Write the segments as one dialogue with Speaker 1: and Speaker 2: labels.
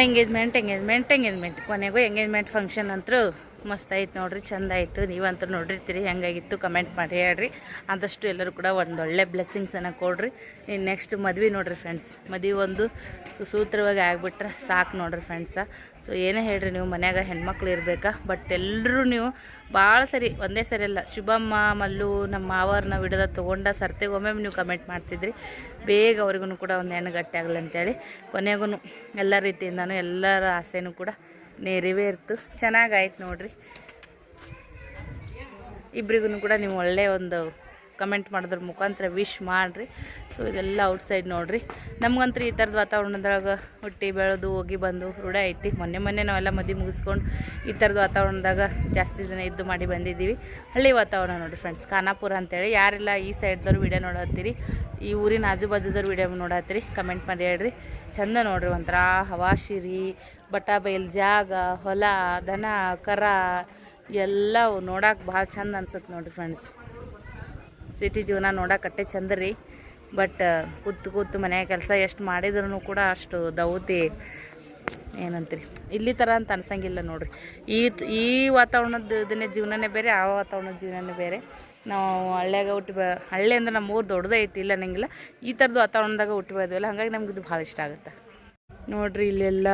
Speaker 1: Engagement ಕೊನೆಗೂ engagement function ಅಂತೂ ಮಸ್ತ್ ಆಯ್ತು ನೋಡ್ರಿ, ಚಂದ ಆಯಿತು. ನೀವಂತೂ ನೋಡಿರ್ತೀರಿ ಹೆಂಗಾಗಿತ್ತು ಕಮೆಂಟ್ ಮಾಡಿ ಹೇಳ್ರಿ. ಆದಷ್ಟು ಎಲ್ಲರೂ ಕೂಡ ಒಂದೊಳ್ಳೆ ಬ್ಲೆಸ್ಸಿಂಗ್ಸನ್ನು ಕೊಡ್ರಿ. ಇನ್ನು ನೆಕ್ಸ್ಟ್ ಮದ್ವೆ ನೋಡಿರಿ ಫ್ರೆಂಡ್ಸ್, ಮದುವೆ ಒಂದು ಸುಸೂತ್ರವಾಗಿ ಆಗಿಬಿಟ್ರೆ ಸಾಕು ನೋಡಿರಿ ಫ್ರೆಂಡ್ಸ. ಸೊ ಏನೇ ಹೇಳ್ರಿ, ನೀವು ಮನ್ಯಾಗ ಹೆಣ್ಮಕ್ಳು ಇರಬೇಕಾ, ಬಟ್ ಎಲ್ಲರೂ ನೀವು ಭಾಳ ಸರಿ ಒಂದೇ ಸರಿ ಅಲ್ಲ, ಶುಭಮ್ಮ ಮಲ್ಲು ನಮ್ಮ ಮಾವರ್ನ ವಿಡಿಯೋದ ತೊಗೊಂಡ ಸರ್ತೆಗೆ ಒಮ್ಮೆ ನೀವು ಕಮೆಂಟ್ ಮಾಡ್ತಿದ್ರಿ. ಬೇಗ ಅವ್ರಿಗೂ ಕೂಡ ಒಂದು ಹೆಣ್ಣು ಗಟ್ಟಿ ಆಗಲಿ ಅಂತೇಳಿ ಕೊನೆಗೂ ಎಲ್ಲ ರೀತಿಯಿಂದನೂ ಎಲ್ಲರ ಆಸೆನೂ ಕೂಡ ನೆರವೇರ್ತು. ಚೆನ್ನಾಗಾಯ್ತು ನೋಡಿರಿ. ಇಬ್ರಿಗೂ ಕೂಡ ನೀವು ಒಳ್ಳೆಯ ಒಂದು ಕಮೆಂಟ್ ಮಾಡೋದ್ರ ಮುಖಾಂತರ ವಿಶ್ ಮಾಡಿರಿ. ಸೊ ಇದೆಲ್ಲ ಔಟ್ಸೈಡ್ ನೋಡಿರಿ. ನಮಗಂತೂ ಈ ಥರದ ವಾತಾವರಣದಾಗ ಹುಟ್ಟಿ ಬೆಳೆದು ಹೋಗಿ ಬಂದು ರೂಢ ಐತಿ. ಮೊನ್ನೆ ನಾವೆಲ್ಲ ಮದುವೆ ಮುಗಿಸ್ಕೊಂಡು ಈ ಥರದ ವಾತಾವರಣದಾಗ ಜಾಸ್ತಿ ದಿನ ಇದ್ದು ಮಾಡಿ ಬಂದಿದ್ದೀವಿ. ಹಳ್ಳಿ ವಾತಾವರಣ ನೋಡಿರಿ ಫ್ರೆಂಡ್ಸ್, ಖಾನಾಪುರ ಅಂತೇಳಿ. ಯಾರೆಲ್ಲ ಈ ಸೈಡ್ದವ್ರು ವೀಡಿಯೋ ನೋಡತ್ತೀರಿ, ಈ ಊರಿನ ಆಜು ಬಾಜುದವ್ರು ವೀಡಿಯೋ ನೋಡತ್ತೀರಿ, ಕಮೆಂಟ್ ಮಾಡಿ ಹೇಳ್ರಿ. ಚಂದ ನೋಡಿರಿ, ಒಂಥರ ಹವಾಶಿರಿ, ಬಟ ಬೈಲ್ ಜಾಗ, ಹೊಲ, ದನ ಕರ ಎಲ್ಲ ನೋಡಕ್ಕೆ ಭಾಳ ಚಂದ ಅನ್ಸುತ್ತೆ ನೋಡಿರಿ ಫ್ರೆಂಡ್ಸ್. ಸಿಟಿ ಜೀವನ ನೋಡೋಕಟ್ಟೆ ಚಂದ ರೀ, ಬಟ್ ಕೂತು ಮನೆಯ ಕೆಲಸ ಎಷ್ಟು ಮಾಡಿದ್ರೂ ಕೂಡ ಅಷ್ಟು ದೌತಿ ಏನಂತೀರಿ ಇಲ್ಲಿ ಥರ ಅಂತ ಅನ್ಸಂಗಿಲ್ಲ ನೋಡಿರಿ. ಈ ವಾತಾವರಣದ ಇದನ್ನೇ ಜೀವನನೇ ಬೇರೆ, ಆ ವಾತಾವರಣದ ಜೀವನನೇ ಬೇರೆ. ನಾವು ಹಳ್ಳಿಯಾಗ ಹಳ್ಳಿ ಅಂದ್ರೆ ನಮ್ಮ ಊರು ದೊಡ್ಡದೇ ಐತಿ, ಇಲ್ಲ ಅನ್ನಂಗಿಲ್ಲ. ಈ ಥರದ್ದು ವಾತಾವರಣದಾಗ ಹುಟ್ಟಿ ಬೆಳೆದಿವಲ್ಲ, ಹಾಗಾಗಿ ನಮ್ಗೆ ಇದು ಭಾಳ ಇಷ್ಟ ಆಗುತ್ತೆ ನೋಡಿರಿ. ಇಲ್ಲೆಲ್ಲ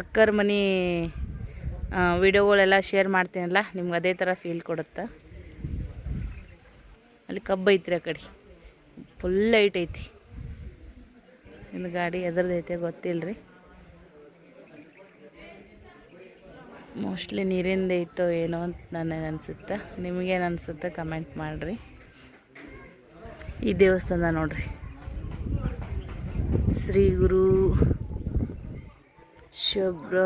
Speaker 1: ಅಕ್ಕರ ಮನೆ ವಿಡಿಯೋಗಳೆಲ್ಲ ಶೇರ್ ಮಾಡ್ತೀನಲ್ಲ, ನಿಮ್ಗೆ ಅದೇ ಥರ ಫೀಲ್ ಕೊಡುತ್ತೆ. ಅಲ್ಲಿ ಕಬ್ಬು ಐತ್ರಿ, ಆ ಕಡೆ ಫುಲ್ ಲೈಟ್ ಐತಿ. ಇನ್ನು ಗಾಡಿ ಎದ್ರದೈತೆ ಗೊತ್ತಿಲ್ಲ ರೀ, ಮೋಸ್ಟ್ಲಿ ನೀರಿಂದ ಐತೋ ಏನೋ ಅಂತ ನನಗೆ ಅನಿಸುತ್ತೆ. ನಿಮಗೇನು ಅನಿಸುತ್ತೆ ಕಮೆಂಟ್ ಮಾಡಿರಿ. ಈ ದೇವಸ್ಥಾನ ನೋಡ್ರಿ, ಶ್ರೀ ಗುರು ಶಬ್ರ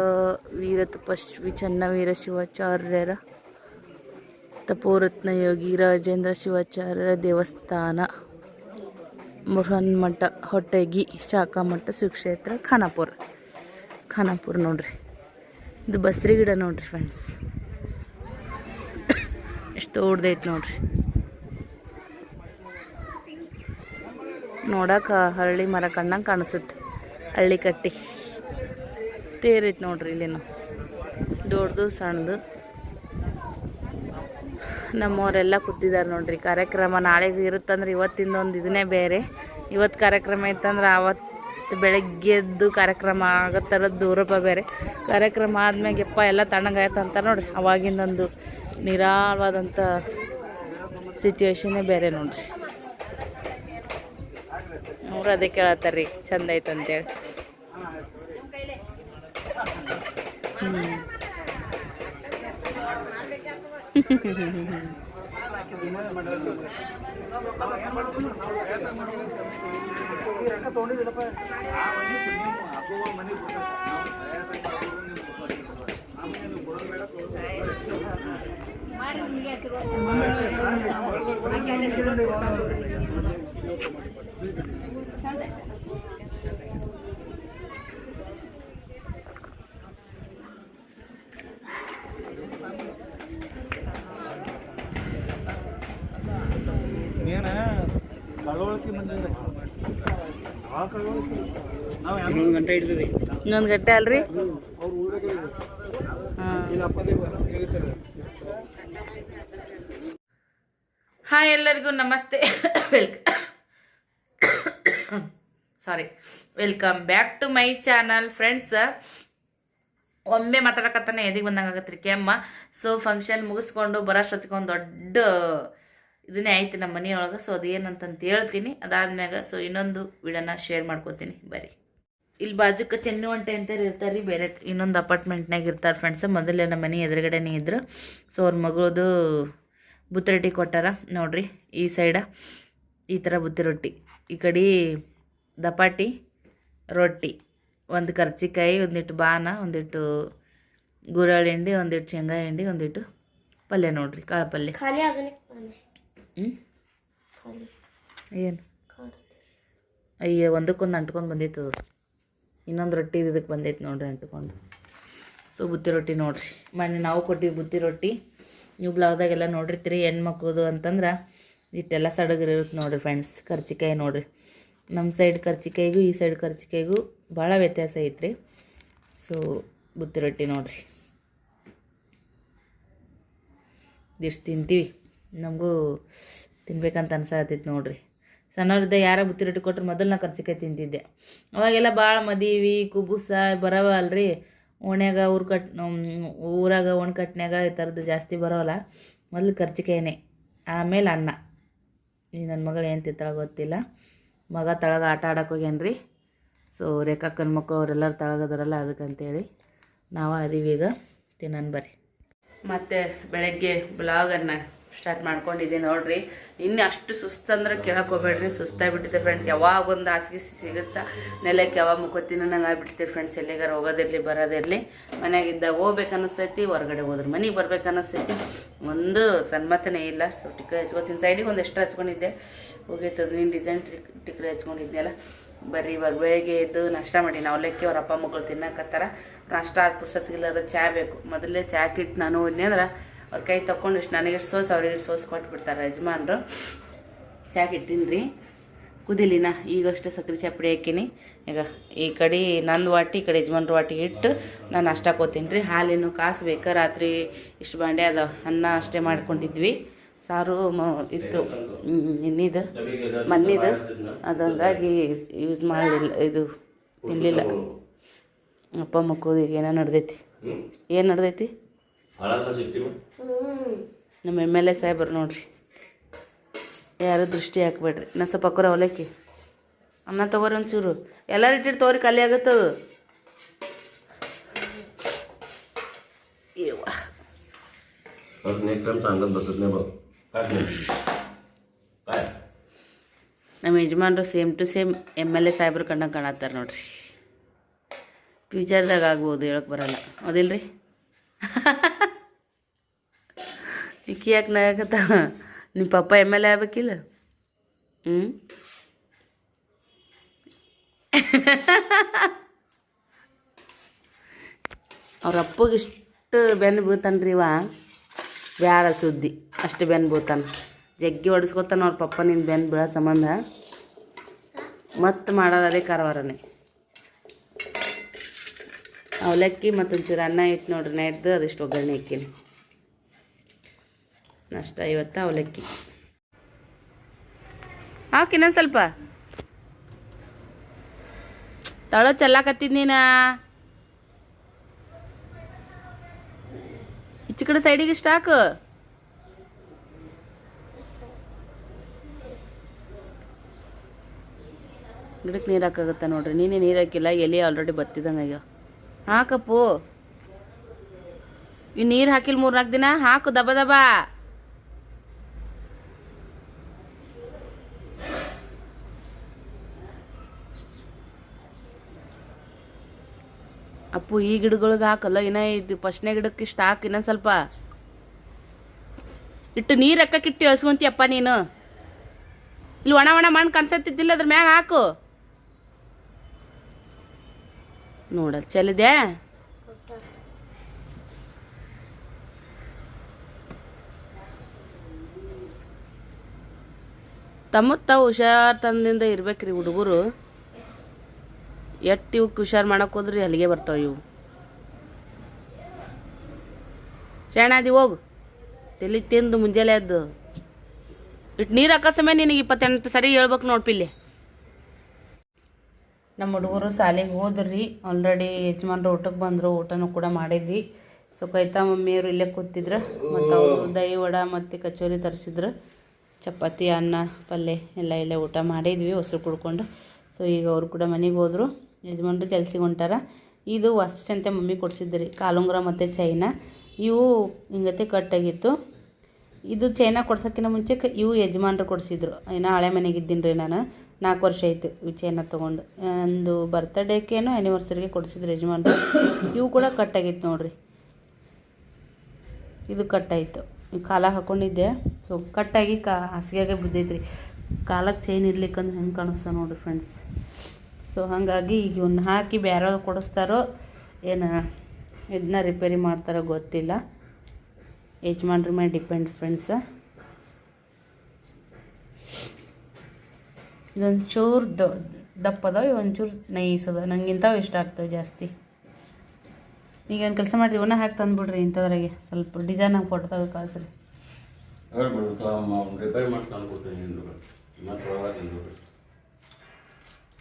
Speaker 1: ವೀರ ತಪಸ್ವಿ ಚನ್ನವೀರ ಶಿವಾಚಾರ್ಯರ ತಪೋರತ್ನ ಯೋಗಿ ರಾಜೇಂದ್ರ ಶಿವಾಚಾರ್ಯರ ದೇವಸ್ಥಾನ, ಬೃಹನ್ಮಠ ಹೊಟ್ಟೆಗಿ ಶಾಖಾಮಠ ಸುಕ್ಷೇತ್ರ ಖಾನಾಪುರ ನೋಡ್ರಿ. ಇದು ಬಸ್ರಿ ಗಿಡ ನೋಡ್ರಿ ಫ್ರೆಂಡ್ಸ್, ಎಷ್ಟು ದೊಡ್ಡದೈತೆ ನೋಡ್ರಿ. ನೋಡಕ್ಕೆ ಹಳ್ಳಿ ಮರ ಕಣ್ಣಂಗೆ ಕಾಣಿಸುತ್ತೆ, ಹಳ್ಳಿ ಕಟ್ಟಿ ತೇರೈತೆ ನೋಡ್ರಿ. ಇಲ್ಲೇನು ದೊಡ್ಡದು ಸಣ್ಣದು. ನಮ್ಮವರೆಲ್ಲ ಕೂತಿದ್ದಾರೆ ನೋಡ್ರಿ. ಕಾರ್ಯಕ್ರಮ ನಾಳೆಗೆ ಇರುತ್ತಂದ್ರೆ ಇವತ್ತಿಂದ ಒಂದು ಇದನ್ನೇ ಬೇರೆ. ಇವತ್ತು ಕಾರ್ಯಕ್ರಮ ಇತ್ತಂದ್ರೆ ಆವತ್ತು ಬೆಳಗ್ಗೆದ್ದು ಕಾರ್ಯಕ್ರಮ ಆಗೋ ಥರದ್ದು ದೂರಪ್ಪ ಬೇರೆ. ಕಾರ್ಯಕ್ರಮ ಆದ್ಮ್ಯಾಗೆಪ್ಪ ಎಲ್ಲ ತಣ್ಣಗಾಯ್ತು ಅಂತ ನೋಡ್ರಿ, ಅವಾಗಿಂದೊಂದು ನಿರಾಳವಾದಂಥ ಸಿಚುವೇಶನ್ನೇ ಬೇರೆ ನೋಡ್ರಿ. ಅವ್ರು ಅದೇ ಕೇಳತ್ತಾರ ರೀ, ಚಂದ ಐತೆ ಅಂತೇಳಿ. ಇನ್ನೊಂದು ಗಂಟೆ ಅಲ್ರಿ. ಹಾಯ್ ಎಲ್ಲರಿಗೂ ನಮಸ್ತೆ, welcome back to my channel friends. ಒಮ್ಮೆ ಮಾತಾಡಕತ್ತಾನೆ ಎದಿಗೆ ಬಂದಂಗೆ ಆಗತ್ತೆ ರೀ ಕೆಮ್ಮ. ಸೊ ಫಂಕ್ಷನ್ ಮುಗಿಸ್ಕೊಂಡು ಬರೋಷ್ಟೊತ್ತಿಗೆ ಒಂದು ದೊಡ್ಡ ಇದನ್ನೇ ಐತಿ ನಮ್ಮ ಮನೆಯೊಳಗೆ. ಸೊ ಅದೇನಂತಂತ ಹೇಳ್ತೀನಿ, ಅದಾದ್ಮ್ಯಾಗ ಸೊ ಇನ್ನೊಂದು ವಿಡಿಯೋನ ಶೇರ್ ಮಾಡ್ಕೋತೀನಿ ಬರ್ರಿ. ಇಲ್ಲಿ ಬಾಜುಕ್ಕೆ ಚೆನ್ನು ಒಂಟೆ ಅಂತೇಳಿ ಇರ್ತಾರೆ ರೀ, ಬೇರೆ ಇನ್ನೊಂದು ಅಪಾರ್ಟ್ಮೆಂಟ್ನಾಗ ಇರ್ತಾರೆ ಫ್ರೆಂಡ್ಸ್. ಮೊದಲೇ ನಮ್ಮ ಮನೆ ಎದುರುಗಡೆನೇ ಇದ್ರು. ಸೊ ಅವ್ರ ಮಗಳದು ಬುತ್ತಿ ರೊಟ್ಟಿ ಕೊಟ್ಟಾರ ನೋಡ್ರಿ. ಈ ಸೈಡ ಈ ಥರ ಬುತ್ತಿ ರೊಟ್ಟಿ, ಈ ಕಡೆ ದಪಾಟಿ ರೊಟ್ಟಿ, ಒಂದು ಕರ್ಚಿಕಾಯಿ, ಒಂದಿಟ್ಟು ಬಾನ, ಒಂದಿಟ್ಟು ಗುರಾಳ್ ಹಿಂಡಿ, ಒಂದಿಟ್ಟು ಶೇಂಗಾ ಹಿಂಡಿ, ಒಂದಿಟ್ಟು ಪಲ್ಯ ನೋಡ್ರಿ, ಕಾಳು ಪಲ್ಯ. ಏನು ಅಯ್ಯ, ಒಂದಕ್ಕೊಂದು ಅಂಟ್ಕೊಂಡು ಬಂದೈತದ. ಇನ್ನೊಂದು ರೊಟ್ಟಿ ಇದಕ್ಕೆ ಬಂದೈತೆ ನೋಡ್ರಿ ಅಂಟ್ಕೊಂಡು. ಸೊ ಬುತ್ತಿ ರೊಟ್ಟಿ ನೋಡ್ರಿ, ಮೊನ್ನೆ ನಾವು ಕೊಟ್ಟಿವಿ ಬುತ್ತಿ ರೊಟ್ಟಿ. ನೀವು ಬ್ಲಾಗ್ದಾಗೆಲ್ಲ ನೋಡಿರ್ತೀರಿ ಹೆಣ್ಮಕ್ಳದು ಅಂತಂದ್ರೆ ಇಷ್ಟೆಲ್ಲ ಸಡಗರ ಇರುತ್ತೆ ನೋಡಿರಿ ಫ್ರೆಂಡ್ಸ್. ಕರ್ಚಿಕಾಯಿ ನೋಡಿರಿ, ನಮ್ಮ ಸೈಡ್ ಕರ್ಚಿಕಾಯಿಗೂ ಈ ಸೈಡ್ ಕರ್ಚಿಕಾಯಿಗೂ ಭಾಳ ವ್ಯತ್ಯಾಸ ಐತ್ರಿ. ಸೊ ಬುತ್ತಿ ರೊಟ್ಟಿ ನೋಡಿರಿ, ಇದಿಷ್ಟು ತಿಂತೀವಿ, ನಮಗೂ ತಿನ್ಬೇಕಂತ ಅನ್ಸಾಕತ್ತೈತಿ ನೋಡಿರಿ. ಸಣ್ಣವ್ರಿದ್ದ ಯಾರ ಬುತ್ತಿ ರೊಟ್ಟಿ ಕೊಟ್ರೆ ಮೊದಲು ನಾ ಕರ್ಚಿಕಾಯಿ ತಿಂತಿದ್ದೆ. ಅವಾಗೆಲ್ಲ ಭಾಳ ಮದುವೆ ಕುಬುಸ ಬರವ ಅಲ್ರಿ, ಓಣ್ಯಾಗ ಊರಾಗ ಒಣಕಟ್ನ್ಯಾಗ ಈ ಥರದ್ದು ಜಾಸ್ತಿ ಬರೋಲ್ಲ. ಮೊದಲು ಕರ್ಚಿಕಾಯಿನೇ, ಆಮೇಲೆ ಅನ್ನ. ಈ ನನ್ನ ಮಗಳು ಏನು ತಿಂತಾಳೆ ಗೊತ್ತಿಲ್ಲ. ಮಗ ತಳಗ ಆಟ ಆಡಕ್ಕೆ ಹೋಗ್ಯಾನ್ರಿ. ಸೊ ರೇಖಾಕ್ಕನ ಮಕ್ಕಳು ಅವರೆಲ್ಲರೂ ತಳಗದಾರಲ್ಲ, ಅದಕ್ಕಂತೇಳಿ ನಾವು ಅದೀವಿ. ಈಗ ತಿನ್ನೋಣ ಬರ್ರಿ. ಮತ್ತು ಬೆಳಗ್ಗೆ ಬ್ಲಾಗನ್ನು ಸ್ಟಾರ್ಟ್ ಮಾಡ್ಕೊಂಡಿದ್ದೆ ನೋಡಿರಿ. ಇನ್ನು ಅಷ್ಟು ಸುಸ್ತಂದ್ರೆ ಕೇಳಕ್ಕೆ ಹೋಗ್ಬೇಡ್ರಿ, ಸುಸ್ತಾಗಿಬಿಟ್ಟಿದೆ ಫ್ರೆಂಡ್ಸ್. ಯಾವಾಗ ಒಂದು ಹಾಸಿಗೆ ಸಿಗುತ್ತಾ ನೆಲಕ್ಕೆ ಯಾವಾಗ ಮುಕ್ಕೋತೀನಿ ನಂಗೆ ಆಗ್ಬಿಡ್ತೀವಿ ಫ್ರೆಂಡ್ಸ್. ಎಲ್ಲಿಗಾರ ಹೋಗೋದಿರಲಿ ಬರೋದಿರಲಿ, ಮನೆಯಾಗಿದ್ದಾಗ ಹೋಗ್ಬೇಕು ಅನ್ನಿಸ್ತೈತಿ, ಹೊರಗಡೆ ಹೋದ್ರೆ ಮನೆಗೆ ಬರ್ಬೇಕು ಅನ್ನಿಸ್ತೈತಿ, ಒಂದು ಸನ್ಮತನೇ ಇಲ್ಲ. ಸೊ ಟಿಕ್ರೆ ಹಚ್ಕೋತೀನಿ, ಸೈಡಿಗೆ ಒಂದು ಎಕ್ಸ್ಟ್ರಾ ಹಚ್ಕೊಂಡಿದ್ದೆ, ಹೋಗೈತದ ನೀನು ಡಿಸೈನ್ ಟಿಕ್ರೆ ಹಚ್ಕೊಂಡಿದ್ನೆಲ್ಲ. ಬರ್ರಿ ಇವಾಗ ಬೆಳಗ್ಗೆ ಎದ್ದು ನಾಷ್ಟ ಮಾಡಿ ಅವಲಕ್ಕಿ ಅವ್ರ ಅಪ್ಪ ಮಕ್ಕಳು ತಿನ್ನಕತ್ತಾರ. ನಾಷ್ಟ ಆದ ಪುರ್ಸತ್ತಿಗಿಲ್ಲದ ಚಹಾ ಬೇಕು. ಮೊದಲೇ ಚಹಾ ಕಿಟ್ಟು ನಾನು ಹೋದ್ನಿ ಅಂದ್ರೆ ಅವ್ರ ಕೈ ತೊಗೊಂಡು ಇಷ್ಟು ನನಗಿಷ್ಟು ಸೋಸ್ ಅವ್ರಿಗೆ ಸೋಸ್ ಕೊಟ್ಬಿಡ್ತಾರೆ ಯಜಮಾನ್ರು. ಚಹಾ ಕಿಟ್ಟಿನಿ ರೀ, ಕುದಿಲಿನ ಈಗಷ್ಟು ಸಕ್ಕರೆ ಚಾಪುಡಿ ಹಾಕೀನಿ. ಈಗ ಈ ಕಡೆ ನಂದು ವಾಟಿ, ಈ ಕಡೆ ಯಜಮಾನ್ರ ವಾಟಿಗೆ ಇಟ್ಟು ನಾನು ನಾಷ್ಟ ಹಾಕೋತೀನಿ ರೀ. ಹಾಲಿನ ಕಾಸಬೇಕು, ರಾತ್ರಿ ಇಷ್ಟು ಬಾಂಡೆ ಅದ, ಅನ್ನ ಅಷ್ಟೇ ಮಾಡ್ಕೊಂಡಿದ್ವಿ. ಸಾರು ಇತ್ತು ಇನ್ನಿದು ಮನ್ನಿದು, ಅದು ಹಂಗಾಗಿ ಯೂಸ್ ಮಾಡಲಿಲ್ಲ, ಇದು ತಿನ್ನಲಿಲ್ಲ. ಅಪ್ಪ ಮಕ್ಕಳು ಈಗ ಏನೋ ನಡೆದೈತಿ. ಏನು ನಡೆದೈತಿ? ನಮ್ಮ MLA ಸಾಹೇಬರು ನೋಡ್ರಿ, ಯಾರು ದೃಷ್ಟಿ ಹಾಕ್ಬೇಡ್ರಿ. ನಾ ಸ್ವಲ್ಪ ಹಾಕೋರ ಅವಲಕ್ಕಿ ಅನ್ನ ತೊಗೋರಿ ಒಂಚೂರು, ಎಲ್ಲರೂ ಇಟ್ಟಿಟ್ಟು ತೋರಿ ಖಾಲಿ ಆಗುತ್ತದು. ನಮ್ಮ ಯಜಮಾನ್ರು ಸೇಮ್ ಟು ಸೇಮ್ MLA ಸಾಹೇಬ್ರು ಕಂಡಂಗೆ ಕಾಣತ್ತಾರೆ ನೋಡ್ರಿ. ಫ್ಯೂಚರ್ದಾಗ ಆಗ್ಬೋದು, ಹೇಳಕ್ಕೆ ಬರಲ್ಲ, ಹೌದಿಲ್ರಿ? ಇಕ್ಕಿ ಯಾಕೆ ನಗತ್ತ? ನಿಮ್ಮ ಪಪ್ಪ MLA ಆಗ್ಬೇಕಿಲ್ಲ? ಅವ್ರ ಅಪ್ಪಗೆ ಇಷ್ಟು ಬೆನ್ನು ಬೀಳ್ತಾನ್ರಿ ಇವ, ಬ್ಯಾಡ ಸುದ್ದಿ, ಅಷ್ಟು ಬೆನ್ನು ಬೀಳ್ತಾನೆ. ಜಗ್ಗಿ ಹೊಡಿಸ್ಕೊತಾನೆ ಅವ್ರ ಪಪ್ಪ ನಿನ್ನ ಬೆನ್ನು ಬೀಳೋ ಸಂಬಂಧ. ಮತ್ತು ಮಾಡೋದು ಅದೇ ಕಾರವಾರನೇ. ಅವಲಕ್ಕಿ ಮತ್ತೊಂಚೂರು ಅನ್ನ ಇಟ್ಟು ನೋಡ್ರಿ ನೈಟ್ದು, ಅದಿಷ್ಟು ಒಗ್ಗರಣೆ ಹಾಕೀನಿ. ನಾಷ್ಟ ಇವತ್ತು ಅವಲಕ್ಕಿ ಹಾಕಿ. ಇನ್ನೊಂದು ಸ್ವಲ್ಪ ತಳ ಚೆಲ್ಲಾಕತ್ತಿದ್ ನೀನ, ಈಚೆ ಕಡೆ ಸೈಡಿಗೆ ಇಷ್ಟ ಹಾಕು. ಗಿಡಕ್ಕೆ ನೀರು ಹಾಕಾಗತ್ತ ನೋಡ್ರಿ. ನೀನೇ ನೀರು ಹಾಕಿಲ್ಲ, ಎಲೆ ಆಲ್ರೆಡಿ ಬತ್ತಿದಂಗೆ ಆಗ್ಯಾವ. ಹಾಕಪ್ಪು, ಈ ನೀರು ಹಾಕಿಲ್ಲ 3-4 ದಿನ, ಹಾಕು ದಬ ದಬ. ಅಪ್ಪು ಈ ಗಿಡಗಳಿಗೆ ಹಾಕಲ್ಲ, ಇನ್ನ ಇದು ಫಸ್ಟ್ನೇ ಗಿಡಕ್ಕೆ ಇಷ್ಟು ಹಾಕು. ಇನ್ನೊಂದು ಸ್ವಲ್ಪ ಇಟ್ಟು ನೀರು ಹಾಕಕ್ಕಿಟ್ಟು ಎಳ್ಸ್ಕೊಂತೀಯಪ್ಪ ನೀನು. ಇಲ್ಲಿ ಒಣ ಒಣ ಮಣ್ಣು ಕನ್ಸತ್ತಿದ್ದಿಲ್ಲ, ಅದ್ರ ಮ್ಯಾಗ ಹಾಕು. ನೋಡಲ್ ಚೆಲ್ಲಿದೆ. ತಾವು ಹುಷಾರ್ ತಂದಿಂದ ಇರ್ಬೇಕ್ರಿ ಹುಡುಗರು. ಎಟ್ಟು ಇವಕ್ಕೆ ಹುಷಾರು ಮಾಡಕ್ಕೆ ಹೋದ್ರಿ ಅಲ್ಲಿಗೆ ಬರ್ತಾವ ಇವು. ಶಾಣಾದಿ ಹೋಗು, ತಲೆ ತಿಂದು ಮುಂಜಾನೆ ಎದ್ದು ಇಟ್ಟು ನೀರು ಹಾಕೋ ಸಮಯ ನಿನಗೆ 28 ಸರಿ ಹೇಳ್ಬೇಕು ನೋಡ್ಪಿಲ್ಲಿ. ನಮ್ಮ ಹುಡುಗರು ಶಾಲೆಗೆ ಹೋದ್ರಿ. ಆಲ್ರೆಡಿ ಯಜಮಾನ್ರು ಊಟಕ್ಕೆ ಬಂದರು, ಊಟನೂ ಕೂಡ ಮಾಡಿದ್ವಿ. ಸೊ ಕೈತಾ ಮಮ್ಮಿಯವರು ಇಲ್ಲೇ ಕೂತಿದ್ರು. ಮತ್ತು ಅವರು ದಹಿ ವಡ ಮತ್ತು ಕಚೋರಿ ತರಿಸಿದ್ರು. ಚಪಾತಿ ಅನ್ನ ಪಲ್ಯ ಎಲ್ಲ ಇಲ್ಲೇ ಊಟ ಮಾಡಿದ್ವಿ ಹೊಸರು ಕುಡ್ಕೊಂಡು. ಸೊ ಈಗ ಅವರು ಕೂಡ ಮನೆಗೆ ಹೋದರು, ಯಜಮಾನ್ರು ಕೆಲ್ಸಿಗೆ ಹೊಂಟಾರ. ಇದು ಅಷ್ಟಂತೆ ಮಮ್ಮಿ ಕೊಡಿಸಿದ್ರಿ, ಕಾಲುಂಗುರ ಮತ್ತು ಚೈನಾ. ಇವು ಹಿಂಗತೆ ಕಟ್ಟಾಗಿತ್ತು. ಇದು ಚೈನಾ ಕೊಡ್ಸೋಕ್ಕಿಂತ ಮುಂಚೆ ಇವು ಯಜಮಾನ್ರು ಕೊಡಿಸಿದ್ರು. ಏನೋ ಹಳೆ ಮನೆಗಿದ್ದೀನಿ ರೀ ನಾನು, 4 ವರ್ಷ ಆಯಿತು ಇವು ಚೈನಾ ತೊಗೊಂಡು. ಒಂದು ಬರ್ತ್ಡೇಕೇನೋ ಆ್ಯನಿವರ್ಸರಿಗೆ ಕೊಡಿಸಿದ್ರು ಯಜಮಾನ್ರು. ಇವು ಕೂಡ ಕಟ್ಟಾಗಿತ್ತು ನೋಡ್ರಿ, ಇದು ಕಟ್ಟಾಯಿತು. ಈ ಕಾಲ ಹಾಕ್ಕೊಂಡಿದ್ದೆ, ಸೊ ಕಟ್ಟಾಗಿ ಹಾಸಿಗೆಗೆ ಬಿದ್ದೈತ್ರಿ. ಕಾಲಕ್ಕೆ ಚೈನ್ ಇರ್ಲಿಕ್ಕಂದ್ರೆ ಹೆಂಗೆ ಕಾಣಿಸ್ತಾವೆ ನೋಡಿರಿ ಫ್ರೆಂಡ್ಸ್. ಸೊ ಹಾಗಾಗಿ ಈಗ ಇವನ್ನ ಹಾಕಿ ಬೇರೆ ಕೊಡಿಸ್ತಾರೋ ಏನು ಇದನ್ನ ರಿಪೇರಿ ಮಾಡ್ತಾರೋ ಗೊತ್ತಿಲ್ಲ. ಯಜಮಾನ್ರ ಮೇಲೆ ಡಿಪೆಂಡ್ ಫ್ರೆಂಡ್ಸ. ಇದೊಂದು ಚೂರು ದಪ್ಪ ಅದಾವ, ಒಂಚೂರು ನೈಸ್ ಅದ. ನಂಗೆ ಇಂಥವು ಇಷ್ಟ ಆಗ್ತವೆ ಜಾಸ್ತಿ. ಈಗ ಒಂದು ಕೆಲಸ ಮಾಡಿರಿ, ಇವನ್ನ ಹಾಕಿ ತಂದುಬಿಡ್ರಿ ಇಂಥದ್ರಾಗೆ. ಸ್ವಲ್ಪ ಡಿಸೈನಾಗಿ ಫೋಟೋ ತೆಗೆದು ಕಳಿಸ್ರಿ.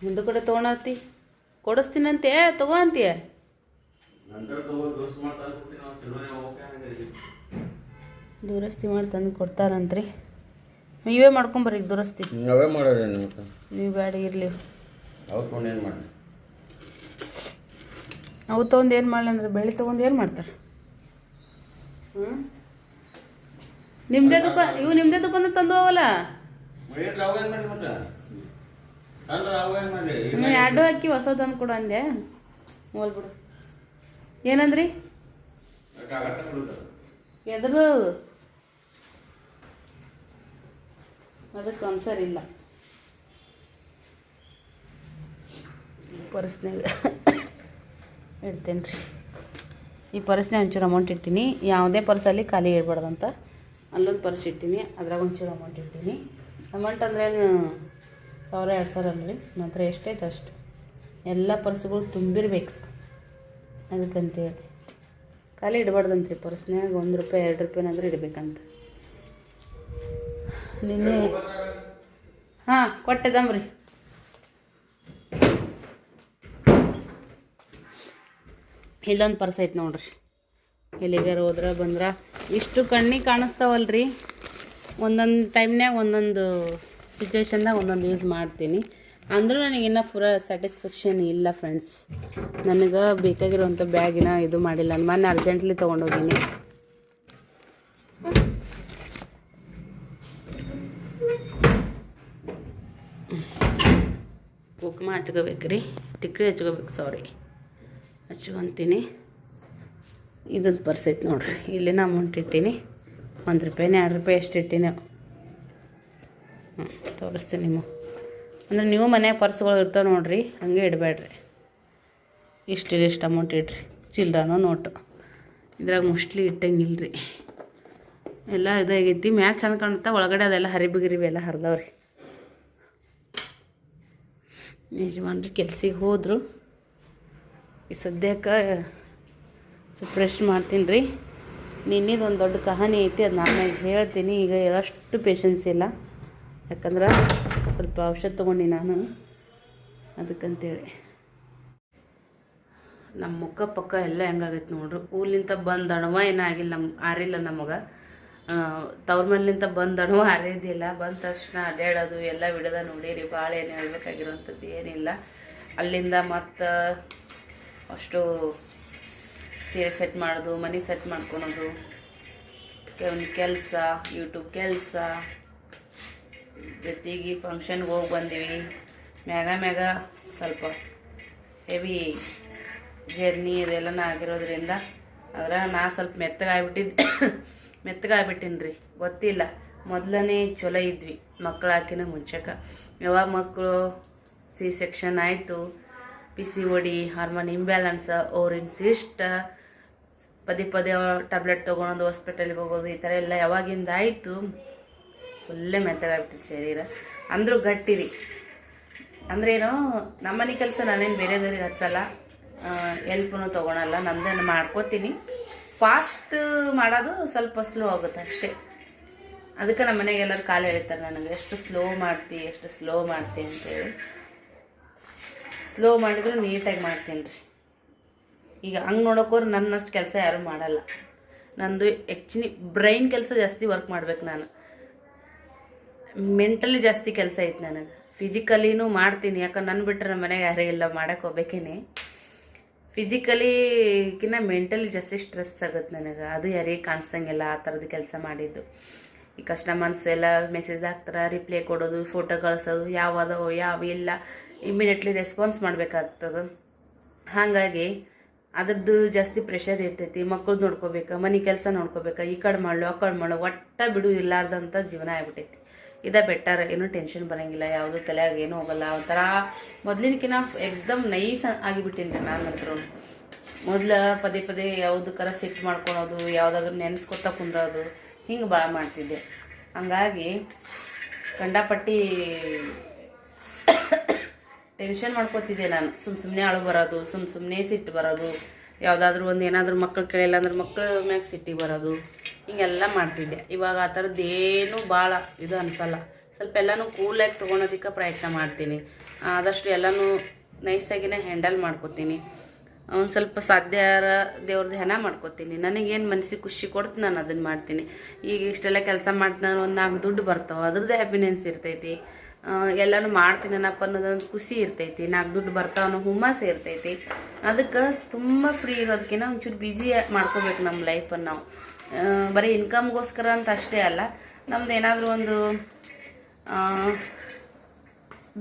Speaker 1: ಹಿಂದೂ ಕಡೆ ತೊಗೊಳತ್ತಿ ಕೊಡಿಸ್ತೀನಂತೆ, ತಗೋ ಅಂತೀಯ. ದುರಸ್ತಿ ಮಾಡಿ ತಂದು ಕೊಡ್ತಾರಂತ್ರಿ. ಇವೇ ಮಾಡ್ಕೊಂಬರ್ರಿ. ಈಗ ದುರಸ್ತಿ
Speaker 2: ಅವೇ ಮಾಡೋದು
Speaker 1: ನೀವು ಬೇಡ ಇರಲಿ.
Speaker 2: ಅವು ತೊಗೊಂಡು ಏನು ಮಾಡಿ,
Speaker 1: ಅವು ತೊಗೊಂಡು ಏನು ಮಾಡಲಿ ಅಂದ್ರೆ ಬೆಳೆ ತೊಗೊಂಡು ಏನು ಮಾಡ್ತಾರೆ? ನಿಮ್ಮದೇ ದುಕಾನ್, ಇವು ನಿಮ್ಮದೇ ದುಕಾನ ತಂದು ಅವಲ್ಲ. ಎರಡು ಹಾಕಿ ಹೊಸ ತಂದು ಕೊಡು ಅಂದೆ. ಹೋಲ್ಬಿಡು. ಏನಂದ್ರಿ? ಎದ್ರದು ಅದಕ್ಕೆ ಆನ್ಸರ್ ಇಲ್ಲ. ಪರ್ಸ್ನಾಗ ಇಡ್ತೇನೆ ರೀ. ಈ ಪರ್ಸ್ನಾಗ ಒಂಚೂರು ಅಮೌಂಟ್ ಇಟ್ಟೀನಿ. ಯಾವುದೇ ಪರ್ಸಲ್ಲಿ ಖಾಲಿ ಇಡಬಾರ್ದಂತ ಅಲ್ಲೊಂದು ಪರ್ಸ್ ಇಟ್ಟೀನಿ, ಅದ್ರಾಗ ಒಂಚೂರು ಅಮೌಂಟ್ ಇಟ್ಟೀನಿ. ಅಮೌಂಟ್ ಅಂದ್ರೇನು 1000-2000 ಅಲ್ರಿ, ನನ್ನ ಹತ್ರ ಎಷ್ಟೈತೆ ಅಷ್ಟು. ಎಲ್ಲ ಪರ್ಸ್ಗಳು ತುಂಬಿರ್ಬೇಕು. ಅದಕ್ಕಂತೇಳಿ ಖಾಲಿ ಇಡಬಾರ್ದಂತ್ರಿ ಪರ್ಸ್ನಾಗ. ₹1 ₹2 ಇಡಬೇಕಂತ. ನಿನ್ನೆ ಹಾಂ ಕೊಟ್ಟೆದಮ್ರಿ. ಇಲ್ಲೊಂದು ಪರ್ಸ್ ಐತೆ ನೋಡ್ರಿ. ಎಲ್ಲಿಗಾರ ಹೋದ್ರೆ ಬಂದ್ರೆ ಇಷ್ಟು ಕಣ್ಣಿಗೆ ಕಾಣಿಸ್ತಾವಲ್ರಿ. ಒಂದೊಂದು ಟೈಮ್ನಾಗ ಒಂದೊಂದು ಸಿಚುವೇಶನ್ದಾಗ ಒಂದೊಂದು ಯೂಸ್ ಮಾಡ್ತೀನಿ. ಅಂದರೂ ನನಗಿನ್ನೂ ಪೂರ ಸ್ಯಾಟಿಸ್ಫ್ಯಾಕ್ಷನ್ ಇಲ್ಲ ಫ್ರೆಂಡ್ಸ್. ನನಗೆ ಬೇಕಾಗಿರೋವಂಥ ಬ್ಯಾಗಿನ ಇದು ಮಾಡಿಲ್ಲ. ಮೊನ್ನೆ ಅರ್ಜೆಂಟ್ಲಿ ತೊಗೊಂಡೋಗೀನಿ. ಕುಂಕುಮ ಹಚ್ಕೋಬೇಕು ರೀ, ಟಿಕ್ರಿ ಹಚ್ಕೋಬೇಕು, ಹಚ್ಕೊಂತೀನಿ. ಇದೊಂದು ಪರ್ಸ್ ಐತೆ ನೋಡ್ರಿ. ಇಲ್ಲಿನ ಅಮೌಂಟ್ ಇಟ್ಟೀನಿ. ₹1 ₹2 ಎಷ್ಟು ಇಟ್ಟೀನಿ. ತೋರಿಸ್ತೀನಿ ನೀವು. ಅಂದರೆ ನೀವು ಮನ್ಯಾಗ ಪರ್ಸ್ಗಳು ಇರ್ತಾವೆ ನೋಡ್ರಿ, ಹಂಗೆ ಇಡಬೇಡ್ರಿ. ಇಷ್ಟು ಅಮೌಂಟ್ ಇಡ್ರಿ. ಚಿಲ್ಡ್ರನೋ ನೋಟು ಇದ್ರಾಗ ಮೋಸ್ಟ್ಲಿ ಇಟ್ಟಂಗಿಲ್ಲ ರೀ. ಎಲ್ಲ ಇದಾಗೈತಿ. ಮ್ಯಾಗ ಚೆಂದ ಕಾಣುತ್ತಾ, ಒಳಗಡೆ ಅದೆಲ್ಲ ಹರಿಬಿಗಿರಿವಿ ಎಲ್ಲ ಹರಿದವ್ರಿ. ಯಜಮಾನ್ರಿ ಕೆಲ್ಸಿಗೆ ಹೋದರು. ಈ ಸದ್ಯಕ್ಕೆ ಸ್ವಲ್ಪ ರೆಸ್ಟ್ ಮಾಡ್ತೀನಿ ರೀ. ನಿನ್ನಿದು ಒಂದು ದೊಡ್ಡ ಕಹಾನಿ ಐತಿ, ಅದು ನಾನು ಹೇಳ್ತೀನಿ. ಈಗ ಅಷ್ಟು ಪೇಷನ್ಸ್ ಇಲ್ಲ, ಯಾಕಂದ್ರೆ ಸ್ವಲ್ಪ ಔಷಧ ತೊಗೊಂಡು ನಾನು ಅದಕ್ಕಂತೇಳಿ. ನಮ್ಮ ಮುಖ ಪಕ್ಕ ಎಲ್ಲ ಹೆಂಗಾಗೈತೆ ನೋಡ್ರಿ. ಊರ್ಲಿಂತ ಬಂದು ಅಣವ ಏನಾಗಿಲ್ಲ, ಆರಿಲ್ಲ ನಮಗೆ. ತವ್ರ ಮನೆಲಿಂತ ಬಂದು ಅಣವ ಆರಿದ್ದಿಲ್ಲ. ಬಂದ ತಕ್ಷಣ ಅಡ್ಡಾಡೋದು ಎಲ್ಲ ವಿಡದ ನೋಡಿರಿ. ಭಾಳ ಏನು ಹೇಳ್ಬೇಕಾಗಿರೋಂಥದ್ದು ಏನಿಲ್ಲ. ಅಲ್ಲಿಂದ ಮತ್ತು ಅಷ್ಟು ಸೀರೆ ಸೆಟ್ ಮಾಡೋದು, ಮನೆ ಸೆಟ್ ಮಾಡ್ಕೊಳೋದು, ಕೆಲಸ, ಯೂಟ್ಯೂಬ್ ಕೆಲಸ, ಜೊತೆಗೆ ಫಂಕ್ಷನ್ಗೆ ಹೋಗಿ ಬಂದೀವಿ. ಮ್ಯಾಗ ಸ್ವಲ್ಪ ಹೆವಿ ಜರ್ನಿ ಇದೆಲ್ಲನ ಆಗಿರೋದ್ರಿಂದ ಅದ್ರ ನಾ ಸ್ವಲ್ಪ ಮೆತ್ತಗಾಗ್ಬಿಟ್ಟಿನಿ ರೀ. ಗೊತ್ತಿಲ್ಲ, ಮೊದಲನೇ ಚಲೋ ಇದ್ವಿ ಮಕ್ಕಳು ಹಾಕಿನ ಮುಂಚೆಕ. ಯಾವಾಗ ಮಕ್ಕಳು C-section ಆಯಿತು, PCOD, ಹಾರ್ಮೋನ್ ಇಂಬ್ಯಾಲೆನ್ಸ್, ಅವ್ರು ಇನ್ಸಿಷ್ಟ ಪದೇ ಟ್ಯಾಬ್ಲೆಟ್ ತೊಗೊಳೋದು, ಹಾಸ್ಪಿಟಲ್ಗೆ ಹೋಗೋದು, ಈ ಥರ ಎಲ್ಲ ಯಾವಾಗಿಂದ ಆಯಿತು ಫುಲ್ಲೇ ಮೆತ್ತಗಾಗ್ಬಿಟ್ಟಿತ್ತು ಶರೀರ. ಅಂದರೂ ಗಟ್ಟಿರಿ. ಅಂದ್ರೇನು, ನಮ್ಮನೆ ಕೆಲಸ ನಾನೇನು ಬೇರೆದವ್ರಿಗೆ ಹಚ್ಚಲ್ಲ, ಎಲ್ಪೂ ತೊಗೊಳಲ್ಲ. ನಂದೇನು ಮಾಡ್ಕೋತೀನಿ. ಫಾಸ್ಟ್ ಮಾಡೋದು ಸ್ವಲ್ಪ ಸ್ಲೋ ಆಗುತ್ತೆ ಅಷ್ಟೇ. ಅದಕ್ಕೆ ನಮ್ಮ ಮನೆಗೆ ಎಲ್ಲರೂ ಕಾಲು ಎಳಿತಾರೆ ನನಗೆ, ಎಷ್ಟು ಸ್ಲೋ ಮಾಡ್ತಿ ಅಂತೇಳಿ. ಸ್ಲೋ ಮಾಡಿದ್ರು ನೀಟಾಗಿ ಮಾಡ್ತೀನಿ ರೀ. ಈಗ ಹಂಗೆ ನೋಡೋಕೋರು ನನ್ನಷ್ಟು ಕೆಲಸ ಯಾರೂ ಮಾಡಲ್ಲ. ನಂದು ಆ್ಯಕ್ಚುಲಿ ಬ್ರೈನ್ ಕೆಲಸ ಜಾಸ್ತಿ ವರ್ಕ್ ಮಾಡ್ಬೇಕು ನಾನು. ಮೆಂಟಲಿ ಜಾಸ್ತಿ ಕೆಲಸ ಐತೆ ನನಗೆ. ಫಿಸಿಕಲಿನೂ ಮಾಡ್ತೀನಿ, ಯಾಕಂದ್ರೆ ನನ್ನ ಬಿಟ್ಟರೆ ನಮ್ಮ ಮನೆಗೆ ಯಾರೇ ಇಲ್ಲ, ಮಾಡೋಕ್ಕೆ ಹೋಗ್ಬೇಕೇನೆ. ಫಿಸಿಕಲಿಗಿನ್ನ ಮೆಂಟಲಿ ಜಾಸ್ತಿ ಸ್ಟ್ರೆಸ್ ಆಗುತ್ತೆ ನನಗೆ. ಅದು ಯಾರಿಗೆ ಕಾಣಿಸಂಗಿಲ್ಲ ಆ ಥರದ್ದು ಕೆಲಸ ಮಾಡಿದ್ದು. ಈ ಕಸ್ಟಮರ್ಸ್ ಎಲ್ಲ ಮೆಸೇಜ್ ಹಾಕ್ತಾರೆ, ರಿಪ್ಲೈ ಕೊಡೋದು, ಫೋಟೋ ಕಳಿಸೋದು, ಯಾವಿಲ್ಲ ಇಮ್ಮಿಡಿಯೇಟ್ಲಿ ರೆಸ್ಪಾನ್ಸ್ ಮಾಡಬೇಕಾಗ್ತದೆ. ಹಾಗಾಗಿ ಅದ್ರದ್ದು ಜಾಸ್ತಿ ಪ್ರೆಷರ್ ಇರ್ತೈತಿ. ಮಕ್ಕಳು ನೋಡ್ಕೋಬೇಕು, ಮನೆ ಕೆಲಸ ನೋಡ್ಕೋಬೇಕು, ಈ ಕಡೆ ಮಾಡು ಆ ಕಡೆ ಮಾಡು, ಒಟ್ಟ ಬಿಡು ಇರ್ಲಾರ್ದಂಥ ಜೀವನ ಆಗ್ಬಿಟ್ಟೈತಿ. ಇದೇ ಬೆಟರ್. ಏನೂ ಟೆನ್ಷನ್ ಬರೋಂಗಿಲ್ಲ, ಯಾವುದು ತಲೆಯಾಗ ಏನೂ ಹೋಗಲ್ಲ. ಒಂಥರ ಮೊದಲಿನಕಿನ್ನ ಎಕ್ದಮ್ ನೈಸ್ ಆಗಿಬಿಟ್ಟಿನಿ ರೀ ನಾನು ಹತ್ರ. ಮೊದಲು ಪದೇ ಯಾವುದಕ್ಕಾರ ಸಿಟ್ಟು ಮಾಡ್ಕೊಳೋದು, ಯಾವುದಾದ್ರೂ ನೆನೆಸ್ಕೊತಾ ಕುಂದ್ರೋದು, ಹಿಂಗೆ ಭಾಳ ಮಾಡ್ತಿದ್ದೆ. ಹಂಗಾಗಿ ಕಂಡಾಪಟ್ಟಿ ಟೆನ್ಷನ್ ಮಾಡ್ಕೋತಿದ್ದೆ ನಾನು. ಸುಮ್ಮನೆ ಅಳು ಬರೋದು, ಸುಮ್ಮನೆ ಸಿಟ್ಟು ಬರೋದು, ಯಾವುದಾದ್ರೂ ಒಂದು ಏನಾದರೂ ಮಕ್ಕಳು ಕೇಳಿಲ್ಲ ಅಂದ್ರೆ ಮಕ್ಕಳ ಮ್ಯಾಗ ಸಿಟ್ಟಿಗೆ ಬರೋದು, ಹಿಂಗೆಲ್ಲ ಮಾಡ್ತಿದ್ದೆ. ಇವಾಗ ಆ ಥರದ್ದೇನು ಭಾಳ ಇದು ಅನ್ಸಲ್ಲ. ಸ್ವಲ್ಪ ಎಲ್ಲನೂ ಕೂಲಾಗಿ ತೊಗೊಳೋದಕ್ಕೆ ಪ್ರಯತ್ನ ಮಾಡ್ತೀನಿ. ಆದಷ್ಟು ಎಲ್ಲನೂ ನೈಸಾಗಿನೇ ಹ್ಯಾಂಡಲ್ ಮಾಡ್ಕೋತೀನಿ. ಒಂದು ಸ್ವಲ್ಪ ಸಾಧ್ಯ ದೇವ್ರ ಧ್ಯಾನ ಮಾಡ್ಕೋತೀನಿ. ನನಗೇನು ಮನಸ್ಸಿಗೆ ಖುಷಿ ಕೊಡ್ತು ನಾನು ಅದನ್ನು ಮಾಡ್ತೀನಿ. ಈಗ ಇಷ್ಟೆಲ್ಲ ಕೆಲಸ ಮಾಡ್ತೀನಿ, ಒಂದು 4 ದುಡ್ಡು ಬರ್ತಾವೆ, ಅದ್ರದ್ದು ಹ್ಯಾಪಿನೆಸ್ ಇರ್ತೈತಿ. ಎಲ್ಲನೂ ಮಾಡ್ತೀನಪ್ಪ ಅನ್ನೋದೊಂದು ಖುಷಿ ಇರ್ತೈತಿ. 4 ದುಡ್ಡು ಬರ್ತಾವ ಅನ್ನೋ ಹುಮ್ಮಸ್ಸು ಇರ್ತೈತಿ. ಅದಕ್ಕೆ ತುಂಬ ಫ್ರೀ ಇರೋದಕ್ಕಿಂತ ಒಂಚೂರು ಬ್ಯುಸಿ ಮಾಡ್ಕೋಬೇಕು ನಮ್ಮ ಲೈಫನ್ನು ನಾವು. ಬರೀ ಇನ್ಕಮ್ಗೋಸ್ಕರ ಅಂತ ಅಷ್ಟೇ ಅಲ್ಲ, ನಮ್ದು ಏನಾದರೂ ಒಂದು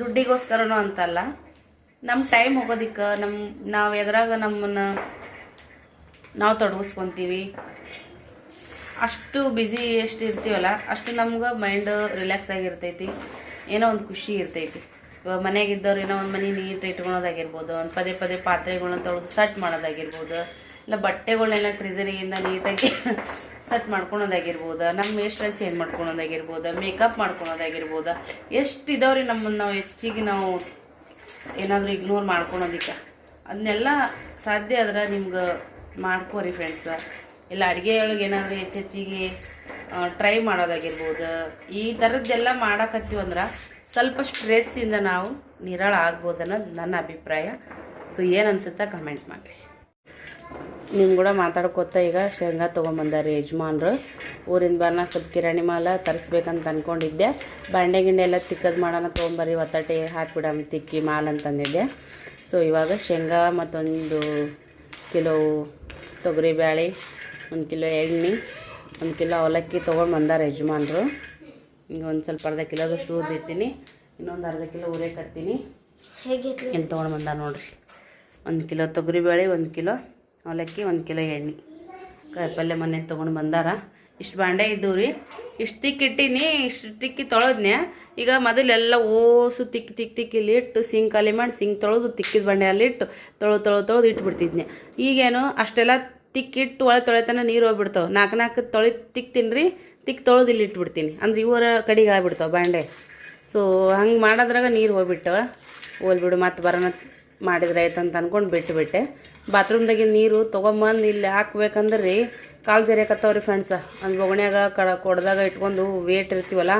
Speaker 1: ದುಡ್ಡಿಗೋಸ್ಕರನೂ ಅಂತಲ್ಲ, ನಮ್ಮ ಟೈಮ್ ಹೋಗೋದಕ್ಕೆ ನಾವು ಎದ್ರಾಗ ನಮ್ಮನ್ನು ನಾವು ತೊಡಗಿಸ್ಕೊತೀವಿ. ಅಷ್ಟು ಬ್ಯುಸಿ ಎಷ್ಟು ಇರ್ತೀವಲ್ಲ ಅಷ್ಟು ನಮ್ಗೆ ಮೈಂಡ್ ರಿಲ್ಯಾಕ್ಸ್ ಆಗಿರ್ತೈತಿ. ಏನೋ ಒಂದು ಖುಷಿ ಇರ್ತೈತಿ. ಇವಾಗ ಮನೆಯಾಗಿದ್ದವ್ರು ಏನೋ ಒಂದು ಮನೆ ನೀಟ್ ಇಟ್ಕೊಳೋದಾಗಿರ್ಬೋದು, ಒಂದು ಪದೇ ಪದೇ ಪಾತ್ರೆಗಳನ್ನ ತೊಳೆದು ಸೆಟ್ ಮಾಡೋದಾಗಿರ್ಬೋದು, ಇಲ್ಲ ಬಟ್ಟೆಗಳನ್ನೆಲ್ಲ ಟ್ರೆಜರಿಯಿಂದ ನೀಟಾಗಿ ಸೆಟ್ ಮಾಡ್ಕೊಳೋದಾಗಿರ್ಬೋದು, ನಮ್ಮ ಹೇರ್ಸ್ಟೈಲ್ ಚೇಂಜ್ ಮಾಡ್ಕೊಳೋದಾಗಿರ್ಬೋದು, ಮೇಕಪ್ ಮಾಡ್ಕೊಳೋದಾಗಿರ್ಬೋದು, ಎಷ್ಟು ಇದಾವ್ರಿ ನಮ್ಮನ್ನು ನಾವು ಹೆಚ್ಚಿಗೆ ನಾವು ಏನಾದರೂ ಇಗ್ನೋರ್ ಮಾಡ್ಕೊಳೋದಕ್ಕೆ. ಅದನ್ನೆಲ್ಲ ಸಾಧ್ಯ ಆದ್ರೆ ನಿಮ್ಗೆ ಮಾಡ್ಕೋರಿ ಫ್ರೆಂಡ್ಸ. ಇಲ್ಲ ಅಡುಗೆ ಒಳಗೆ ಏನಾದರೂ ಹೆಚ್ಚಿಗೆ ಟ್ರೈ ಮಾಡೋದಾಗಿರ್ಬೋದು, ಈ ಥರದ್ದೆಲ್ಲ ಮಾಡಕತ್ತೀವಿ ಅಂದ್ರೆ ಸ್ವಲ್ಪ ಸ್ಟ್ರೆಸ್ಸಿಂದ ನಾವು ನಿರಾಳ ಆಗ್ಬೋದು ಅನ್ನೋದು ನನ್ನ ಅಭಿಪ್ರಾಯ. ಸೊ ಏನು ಅನಿಸುತ್ತಾ ಕಮೆಂಟ್ ಮಾಡಿರಿ. ನಿಮ್ಮ ಕೂಡ ಮಾತಾಡ್ಕೊತ ಈಗ ಶೇಂಗಾ ತೊಗೊಂಬಂದಾರೆ ಯಜಮಾನ್ರು. ಊರಿಂದ ಬಾರನ ಸ್ವಲ್ಪ ಕಿರಾಣಿ ಮಾಲ ತರಿಸ್ಬೇಕಂತ ಅಂದ್ಕೊಂಡಿದ್ದೆ. ಬಾಂಡೆ ಗಿಂಡೆ ಎಲ್ಲ ತಿಕ್ಕದು ಮಾಡೋಣ ತೊಗೊಂಬರ್ರಿ, ಒತ್ತಟೆ ಹಾಕ್ಬಿಡಮ್ಮ ತಿಕ್ಕಿ ಮಾಲ್ ಅಂತಂದಿದ್ದೆ. ಸೊ ಇವಾಗ ಶೇಂಗಾ ಮತ್ತೊಂದು ಕಿಲೋ ತೊಗರಿಬೇಳೆ, 1 ಕಿಲೋ ಎಣ್ಣೆ, 1 ಕಿಲೋ ಅವಲಕ್ಕಿ ತೊಗೊಂಡು ಬಂದಾರೆ ಯಜಮಾನ್ರು. ಈಗ ಒಂದು ಸ್ವಲ್ಪ ಅರ್ಧ ಕಿಲೋದಷ್ಟು ಹುರಿದಿರ್ತೀನಿ, ಇನ್ನೊಂದು ಅರ್ಧ ಕಿಲೋ ಹುರಿಯಕತ್ತೀನಿ. ಇಲ್ಲಿ ತೊಗೊಂಡು ಬಂದಾರ ನೋಡ್ರಿ. 1 ಕಿಲೋ ತೊಗರಿಬೇಳೆ, 1 ಕಿಲೋ ಅವಲಕ್ಕಿ, 1 ಕಿಲೋ ಎಣ್ಣೆ, ಕಾಯಿಪಲ್ಯ ಮನೆ ತೊಗೊಂಡು ಬಂದಾರ. ಇಷ್ಟು ಬಾಂಡೆ ಇದ್ದವು ರೀ, ಇಷ್ಟು ತಿಕ್ಕಿಟ್ಟೀನಿ, ಇಷ್ಟು ತಿಕ್ಕಿ ತೊಳೆದ್ನೆ. ಈಗ ಮೊದಲೆಲ್ಲ ಓಸು ತಿಕ್ಕಿ ಇಲ್ಲಿ ಇಟ್ಟು ಸಿಂಕ್ ಖಾಲಿ ಮಾಡಿ ಸಿಂಕ್ ತೊಳೆದು ತಿಕ್ಕಿದ ಬಾಂಡೆ ಅಲ್ಲಿ ಇಟ್ಟು ತೊಳೆದು ಇಟ್ಬಿಡ್ತಿದ್ನೆ. ಈಗೇನು ಅಷ್ಟೆಲ್ಲ ತಿಕ್ಕಿಟ್ಟು ಒಳಗೆ ತೊಳೆತನ ನೀರು ಹೋಗ್ಬಿಡ್ತಾವೆ. 4 ತಿಕ್ತೀನಿ ರೀ, ತೊಳೆದು ಇಲ್ಲಿ ಇಟ್ಬಿಡ್ತೀನಿ. ಅಂದ್ರೆ ಇವರ ಕಡೆಗೆ ಆಗ್ಬಿಡ್ತಾವೆ ಬಾಂಡೆ. ಸೊ ಹಂಗೆ ಮಾಡೋದ್ರಾಗ ನೀರು ಹೋಗ್ಬಿಟ್ಟವ. ಹೋಲ್ಬಿಡು ಮತ್ತೆ ಬರೋಣ ಮಾಡಿದ್ರೆ ಆಯ್ತು ಅಂತ ಅಂದ್ಕೊಂಡು ಬಿಟ್ಟುಬಿಟ್ಟೆ. ಬಾತ್ರೂಮ್ದಾಗಿನ ನೀರು ತೊಗೊಂಬಂದು ಇಲ್ಲಿ ಹಾಕ್ಬೇಕಂದ್ರೆ ರೀ ಕಾಲು ಜರಿಯಕತ್ತವ್ರಿ ಫ್ರೆಂಡ್ಸ. ಒಂದು ಬೊಗಣ್ಯಾಗ ಕೊಡದಾಗ ಇಟ್ಕೊಂಡು ವೇಟ್ ಇರ್ತೀವಲ್ಲ,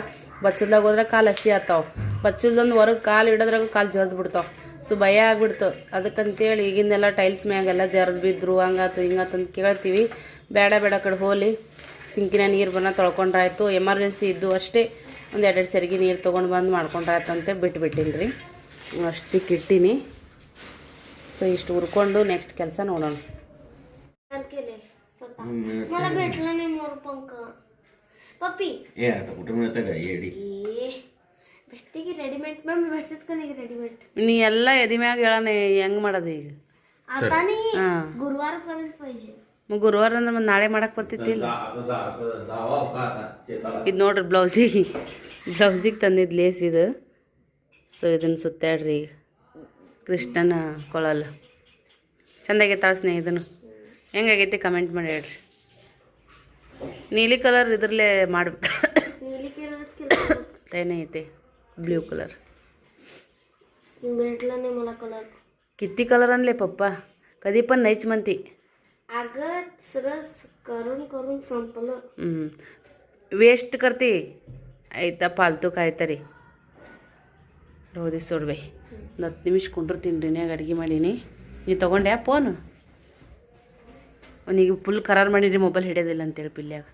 Speaker 1: ಬಚ್ಚಲ್ದಾಗ ಹೋದ್ರೆ ಕಾಲು ಹಸಿ ಆತಾವೆ. ಬಚ್ಚಲ್ದೊಂದು ಹೊರಗೆ ಕಾಲು ಇಡೋದ್ರಾಗ ಕಾಲು ಜರ್ದು ಬಿಡ್ತಾವೆ. ಸೊ ಭಯ ಆಗ್ಬಿಡ್ತು. ಅದಕ್ಕಂತೇಳಿ ಈಗಿಂದೆಲ್ಲ ಟೈಲ್ಸ್ ಮ್ಯಾಗೆಲ್ಲ ಜರ್ದು ಬಿದ್ದರು, ಹಂಗಾತು ಹಿಂಗಾತು ಅಂತ ಕೇಳ್ತೀವಿ. ಬೇಡ ಕಡೆ ಹೋಲಿ ಸಿಂಕಿನ ನೀರು ತೊಳ್ಕೊಂಡ್ರಾಯ್ತು. ಎಮರ್ಜೆನ್ಸಿ ಇದ್ದು ಅಷ್ಟೇ ಒಂದು 2 ಸರಿಗೆ ನೀರು ತೊಗೊಂಡು ಬಂದು ಮಾಡ್ಕೊಂಡ್ರಾಯ್ತು ಅಂತ ಬಿಟ್ಬಿಟ್ಟಿನಿ ರೀ. ಅಷ್ಟಕ್ಕೆ ಇಟ್ಟೀನಿ. ಸೊ इष्ट हुर्ಕೊಂಡು नेक्स्ट ಕೆಲಸ ನೋಡೋಣ.
Speaker 3: मला भेटलं नाही मोरपंख पप्पी
Speaker 2: ए आता कुठून येतं का येडी
Speaker 3: भेटते की रेडीमेड मम्मी भेटतात का नाही रेडीमेड
Speaker 1: ನೀ ಎಲ್ಲ ಎದಿ ಮ್ಯಾಗ ಹೇಳನೆ ಹೆಂಗ್ ಮಾಡೋದು ಈಗ
Speaker 3: आता नाही गुरुवार पर्यंत पाहिजे
Speaker 1: ಮಗ ಗುರುವಾರ ಅಂದ್ರೆ ಮತ್ತೆ ನಾಳೆ ಮಾಡಕ್ಕೆ ಬರ್ತಿತ್ತಿಲ್ಲ. ಇದು ನೋಡ್ರಿ ಬ್ಲೌಸಿಗೆ ತಂದಿದ್ದು ಲೇಸ್ ಇದು. ಸೊ ಇದನ್ನು ಸುತ್ತಾಡ್ರಿ ಈಗ ಕೃಷ್ಣನ ಕೊಳಲ್ಲ ಚೆಂದಾಗೈತೆ ಸ್ನೇಹಿತನು. ಹೆಂಗಾಗೈತಿ ಕಮೆಂಟ್ ಮಾಡಿ ಹೇಳ್ರಿ. ನೀಲಿ ಕಲರ್ ಇದ್ರಲ್ಲೇ ಮಾಡ್ಬೇಕು.
Speaker 3: ನೀಲಿ कलर
Speaker 1: ಏನೇ ಐತೆ ब्ल्यू कलर
Speaker 3: भेटलं नाही मला कलर.
Speaker 1: किती कलर आणले पप्पा? कधी पण नाहीच म्हणते.
Speaker 3: अगं सरस करून संपलं.
Speaker 1: वेस्ट करते ಆಯ್ತಾ फालतू काहीतरी. ರೋದಿ ಸೋಡ್ಬೈ 10 ನಿಮಿಷ ಕುಂಡಿರ್ತೀನಿ ರೀನ್ಯಾಗ ಅಡುಗೆ ಮಾಡೀನಿ. ನೀ ತೊಗೊಂಡ್ಯಾ ಫೋನು? ಅವನಿಗೆ ಫುಲ್ ಕರಾರು ಮಾಡಿರಿ ಮೊಬೈಲ್ ಹಿಡಿಯೋದಿಲ್ಲ ಅಂತೇಳಿ ಪಿಲ್ಯಾಗ.